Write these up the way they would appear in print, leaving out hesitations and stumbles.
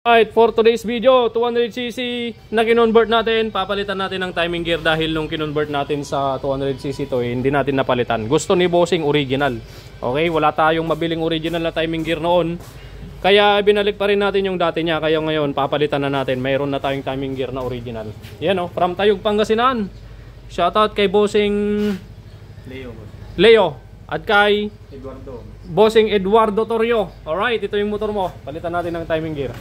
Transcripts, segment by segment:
Alright, for today's video, 200cc na kinonvert natin. Papalitan natin ng timing gear dahil nung kinonvert natin sa 200cc to, hindi natin napalitan. Gusto ni Bossing original. Okay, wala tayong mabiling original na timing gear noon. Kaya binalik pa rin natin yung dati niya. Kaya ngayon, papalitan na natin. Mayroon na tayong timing gear na original. Yan o, from Tayug, Pangasinan. Shoutout kay Bossing Leo. At kay Bossing Eduardo Torrio. Alright, ito yung motor mo. Palitan natin ng timing gear.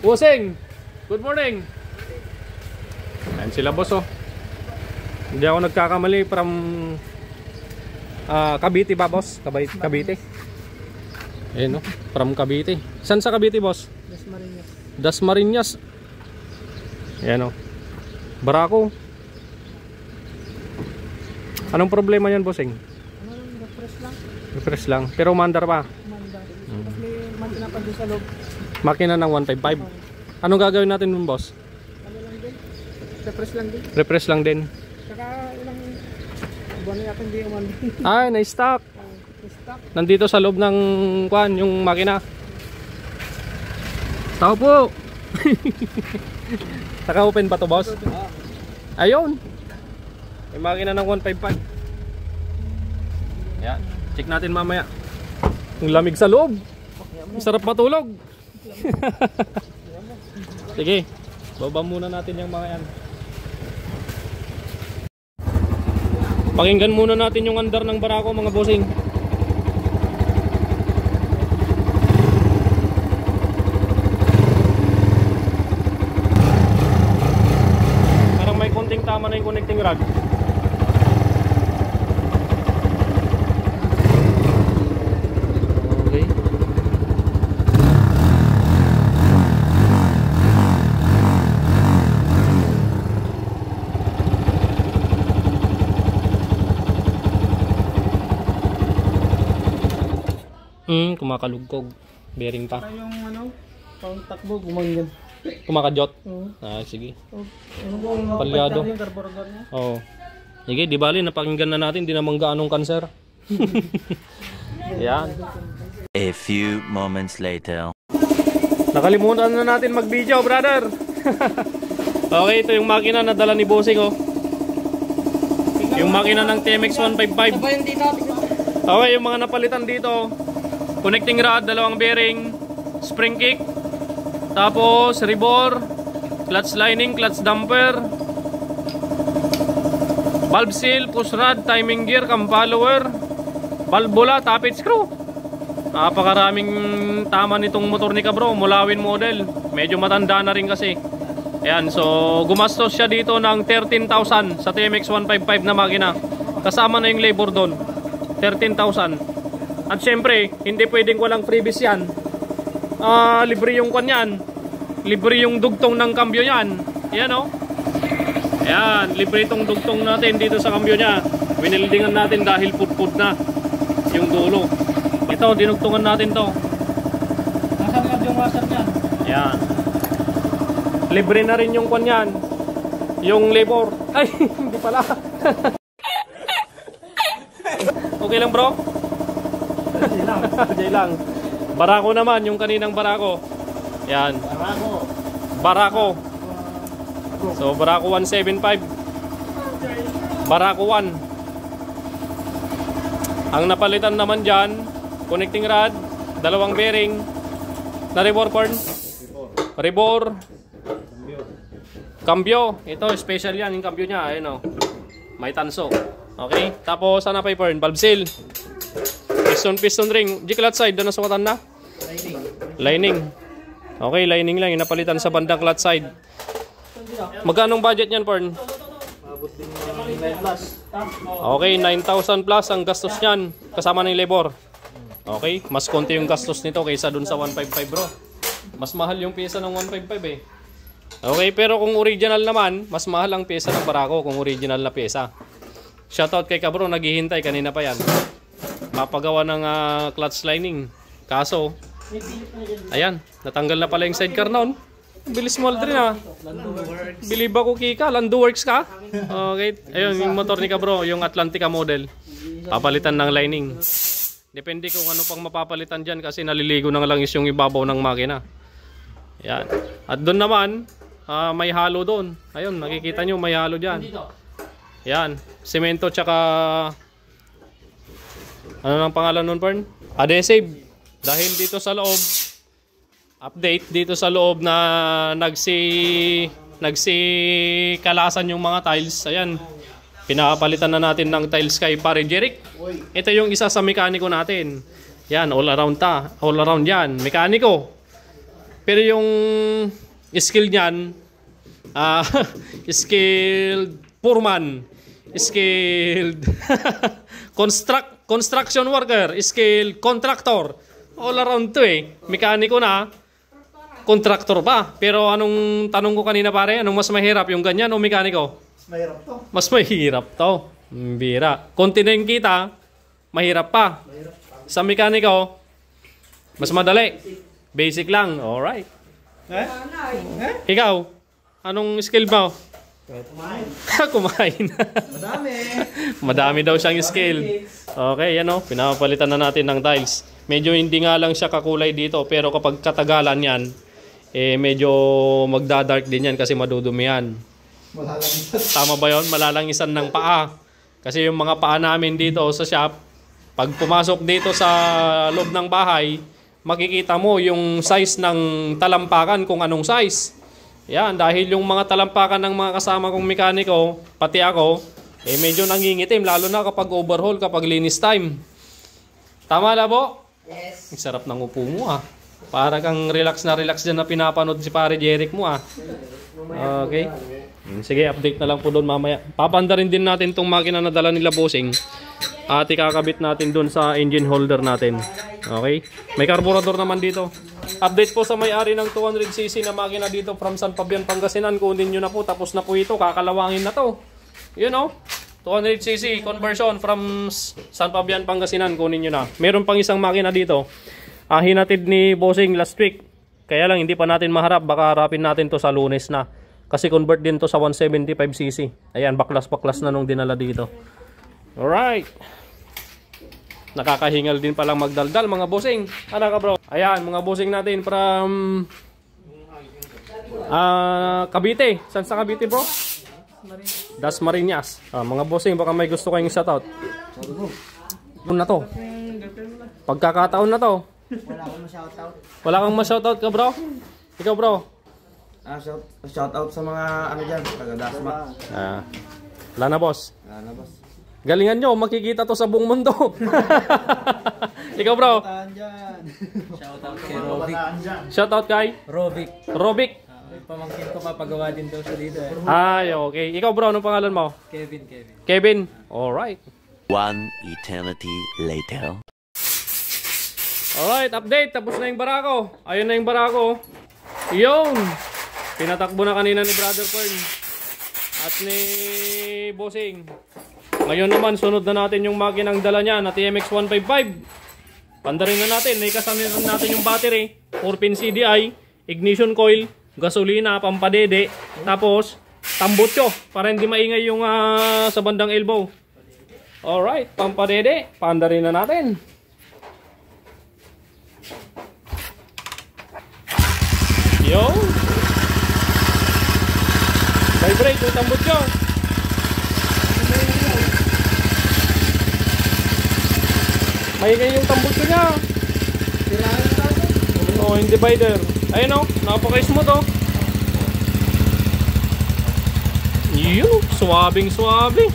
Bossing, good morning. Ayan sila boss oh. Hindi ako nagkakamali from Cavite ba boss? Cavite. Ayan oh, from Cavite. Saan sa Cavite boss? Dasmariñas. Dasmariñas. Ayan oh, Barako. Anong problema yan bossing? Refresh lang. Refresh lang, pero mandar pa. Mandar. Tapos may makina pa doon sa loob. Makina ng 155. Anong gagawin natin dun boss? Ano lang din? Refresh lang din. Refresh lang din. Saka ilang buwan na yata hindi umandi. Ay, na-stock. Stock. Nandito sa loob ng kwan, yung makina. Tao po. Naka-open pa to boss? Ayun. May makina ng 155. Yan. Check natin mamaya. Ang lamig sa loob. Masarap matulog. Sige, baba muna natin yung mga yan. Pakinggan muna natin yung andar ng Barako mga bossing. Parang may konting tama na yung connecting rod. Kumakalugkog. Bearing pa. Yung ano, pang takbo, gumanyan. Kumakadyot? Oo. Sige. Ano Palyado. yung carburetor niya? Oo. Sige, di bali, napakinggan na natin. Di naman gaanong kanser. Yan. A few moments later. Nakalimutan na natin mag-video, brother. Okay, ito yung makina na dala ni Bossing, oh. Yung makina ng TMX 155. Okay, yung mga napalitan dito. Connecting rod, dalawang bearing, spring kick, tapos rebore, clutch lining, clutch damper, valve seal, push rod, timing gear, cam follower, valvula, tappet screw. Napakaraming tama nitong motor ni Cabro, Mulawin model. Medyo matanda na rin kasi. Ayan, so gumastos siya dito ng 13,000 sa TMX 155 na makina. Kasama na yung labor doon. 13,000. At syempre, hindi pwedeng walang freebies yan. Libre yung kanyan. Libre yung dugtong ng kambyo yan. Ayan o. Ayan, libre itong dugtong natin dito sa kambyo niya. Winildingan natin dahil pudpud na yung dulo. Ito, dinugtungan natin to. Nasaan yung washer niya? Ayan. Libre na rin yung kanyan. Yung labor. Ay, hindi pala. Okay lang bro? Jay lang. Barako naman, yung kaninang Barako. Yan. Barako. So Barako 175. Barako 1. Ang napalitan naman dyan, connecting rod, dalawang bearing, na rebore corn, rebore, cambio. Ito special yan, yung cambio nya. Ayun o, may tanso. Okay, tapos sana pa yung valve seal, piston ring, G-clutch side, doon na sukatan na? Lining. Okay, lining lang, yung napalitan sa bandang clutch side. Magkanong budget nyan, Porn? Okay, 9,000 plus ang gastos nyan, kasama ng labor. Okay, mas konti yung gastos nito kaysa dun sa 155 bro. Mas mahal yung pyesa ng 155 eh. Okay, pero kung original naman, mas mahal ang pyesa ng Barako kung original na pyesa. Shoutout kay Cabro, naghihintay kanina pa yan. Papagawa ng clutch lining. Kaso, ayan, natanggal na pala yung sidecar noon. Bilis mo rin ha. Believe ako Kika, Lando Works ka. Okay, ayun yung motor ni Cabro, yung Atlantica model. Papalitan ng lining. Depende kung ano pang mapapalitan dyan kasi naliligo na lang is yung ibabaw ng makina. Yan. At doon naman, may halo doon. Ayun, nakikita nyo may halo dyan. Yan. Semento tsaka... Ano nang pangalan nun, Pern? Adhesive. Dahil dito sa loob, update dito sa loob na nagsikalasan yung mga tiles. Ayan. Pinapalitan na natin ng tiles kay Pare Jeric. Ito yung isa sa mekaniko natin. Yan, all around yan. Mekaniko. Pero yung skill niyan, skilled foreman, skilled construction worker, skilled contractor. All around to eh. Mekaniko na, contractor pa. Pero anong tanong ko kanina pare, anong mas mahirap, yung ganyan o mekaniko? Mahirap to. Mas mahirap to. Bira. Konti na yung kita, mahirap pa. Sa mekaniko, mas madali. Basic lang. Alright. Ikaw, anong skill mo? Kumain. Kumain. Madami. Madami daw siyang skill. Okay, yan o. Pinapalitan na natin ng tiles. Medyo hindi nga lang siya kakulay dito. Pero kapag katagalan yan, medyo magdadark din yan kasi madudumi yan. Tama ba yun? Malalangisan ng paa. Kasi yung mga paa namin dito sa shop, pag pumasok dito sa loob ng bahay, makikita mo yung size ng talampakan kung anong size. Yan, dahil yung mga talampakan ng mga kasama kong mekaniko, pati ako, medyo nangingitim, lalo na kapag overhaul, kapag linis time. Tama na po? Yes. Ang sarap ng upo mo ah. Para kang relax na pinapanood si Pare Jeric mo ah. Okay. Sige, update na lang po doon mamaya. Papanda rin din natin tong makina na dala nila bossing. At ikakabit natin doon sa engine holder natin. Okay? May carburetor naman dito. Update po sa may-ari ng 200cc na makina dito from San Fabian, Pangasinan. Kunin nyo na po. Tapos na po ito. Kakalawangin na to. You know? 200cc conversion from San Fabian, Pangasinan. Kunin nyo na. Meron pang isang makina dito. Hinatid ni bossing last week. Kaya lang hindi pa natin maharap. Baka harapin natin to sa Lunes na. Kasi convert din to sa 175cc. Ayan, baklas-baklas na nung dinala dito. Alright. Nakakahingal din palang magdaldal mga bossing. Ano ka bro? Ayan, mga bossing natin from Cavite. Saan sa Cavite bro? Dasmariñas. Mga bossing, baka may gusto kayong shoutout. Ano na to? Pagkakataon na to. Wala akong ma-shoutout. Wala kang ma-shoutout ka bro? Ikaw bro? Shoutout sa mga ano dyan, taga-Dasma. Wala na boss. Wala na boss. Galingan nyo, makikita to sa buong mundo. Ikaw bro? Shoutout kay Rovic. Shoutout kay? Rovic. Pamangkin ko mapagawa din daw siya dito eh. Ay, okay. Ikaw bro, anong pangalan mo? Kevin. Alright. One eternity later. Alright, update. Tapos na yung barako. Ayun na yung barako. Yun. Pinatakbo na kanina ni Brother Fern. At ni Bossing. Ngayon naman, sunod na natin yung makinang dala niya na TMX 155. Pandarin na natin. Naikasan na natin yung battery. 4-pin CDI. Ignition coil. Gasolina. Pampadede. Tapos, tambutso. Para hindi maingay yung sa bandang elbow. Alright, pampadede. Pandarin na natin. Yo! Vibrate yung tambutso. Maingay yung tambutso niya. Oh, yung divider. Ayun o, napaka-smooth o. Yun, suwabing-suwabe.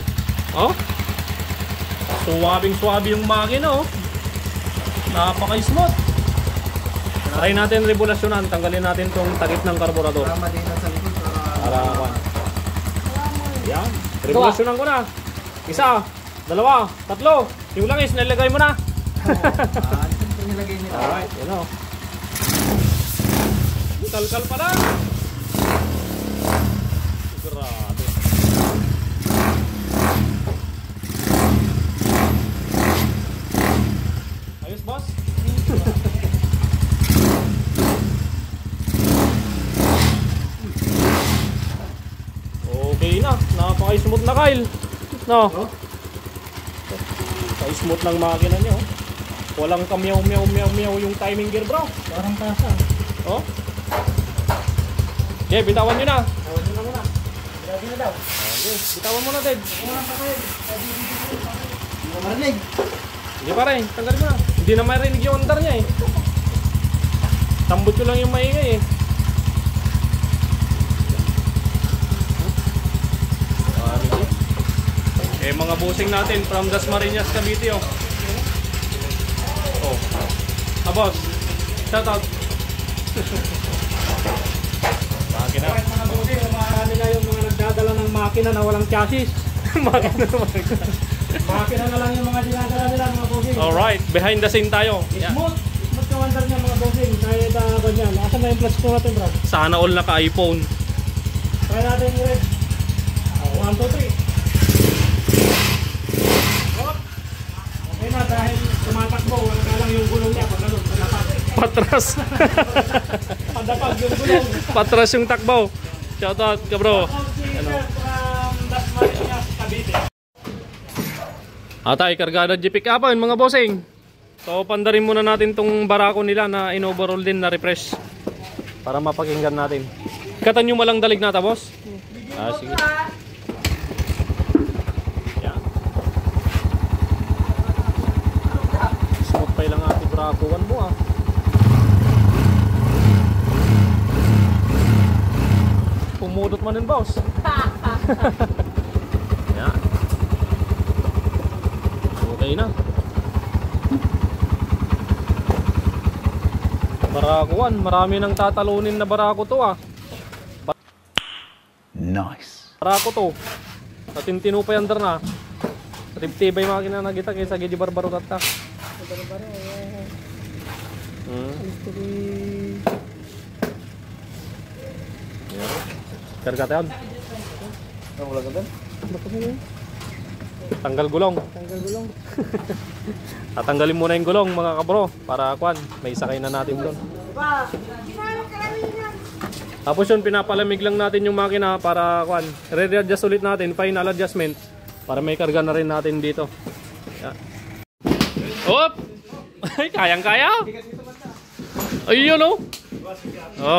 Oh. Suwabing-suwabe yung makina oh. Napaka-smooth. Try natin revolusyonan. Tanggalin natin tong takip ng karburador. Para kuan. Yan. Revolusyonan ko na. Isa, dalawa, tatlo. Yung langis, nilagay mo na. Alright, yun o. Kalkal pa lang. Grabe. Ayos boss. Okay na, napaka-smooth na Kyle. No. Napaka-smooth ng makina niyo. Walang kamyaw-meow yung timing gear, bro. Parang kasa. Oh. Okay, bitawan nyo na. Tawag nyo na muna. Grabe na daw. Okay, bitawan mo na, Ted. Hindi ko marinig. Hindi pa rin, tanggalin mo na. Hindi na marinig yung andar niya eh. Tambot ko lang yung maingay eh. Eh mga busing natin from Dasmariñas, Cavite oh. Oh. Ah boss, shout out. Makina. Mga busing, marami na yung mga nagdadala ng makina na walang chassis. Makina. Makina na lang yung mga dinadala nila mga busing. Alright, behind the scene tayo. Yeah. Smooth yung andar niya mga busing. Kahit ganyan. Asan na yung plus 2 natin, Brad? Sana all naka-iPhone. Try natin yung red. 1, 2, 3. Okay na, dahil tumatakbo, wala na lang yung gulong niya pag ano, Patras. padapag yung gulong. Patras yung takbo. Shout out ka bro. Ano? Dasmariñas, Cavite. Atay, kargada jeep pick-upin mga bossing. So pandarin muna natin tong barako nila na in-overall din na refresh. Para mapakinggan natin. Katan nyo malang dalig nata boss? Ah, sige. Yan. Smooth pa lang ating barakuan mo ah. Pumudot man din boss. Yan. Okay na. Barakuan, marami nang tatalunin na barako to ah. Nice. Barako to. Sa tintino pa yandar na. Ribtibay makina na kita kaysa gidi barbaro kata. Karga tayo. Wala ka ba? Tanggal gulong. Tanggal gulong. Tatanggalin muna yung gulong mga kabro para kwan, may sakay na natin doon. Tapos yun, pinapalamig lang natin yung makina para kwan, re-adjust ulit natin, final adjustment para may karga na rin natin dito. Yan. Op! Ay, kayang-kaya. Ayun oh.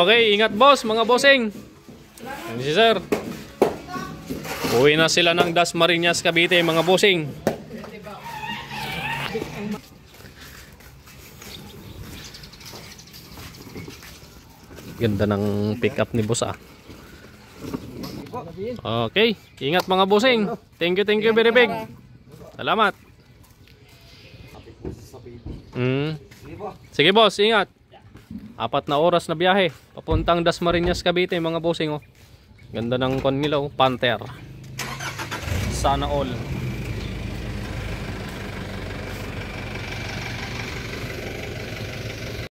Okay, ingat boss, mga bossing. Yan si sir. Uwi na sila ng Dasmariñas, Cavite, mga bossing. Ganda ng pick up ni boss ah. Okay, ingat mga bossing. Thank you very big. Salamat. Sige boss, ingat. 4 na oras na biyahe papuntang Dasmariñas, Cavite mga bossing oh. Ganda ng kon nila oh, Panther. Sana all.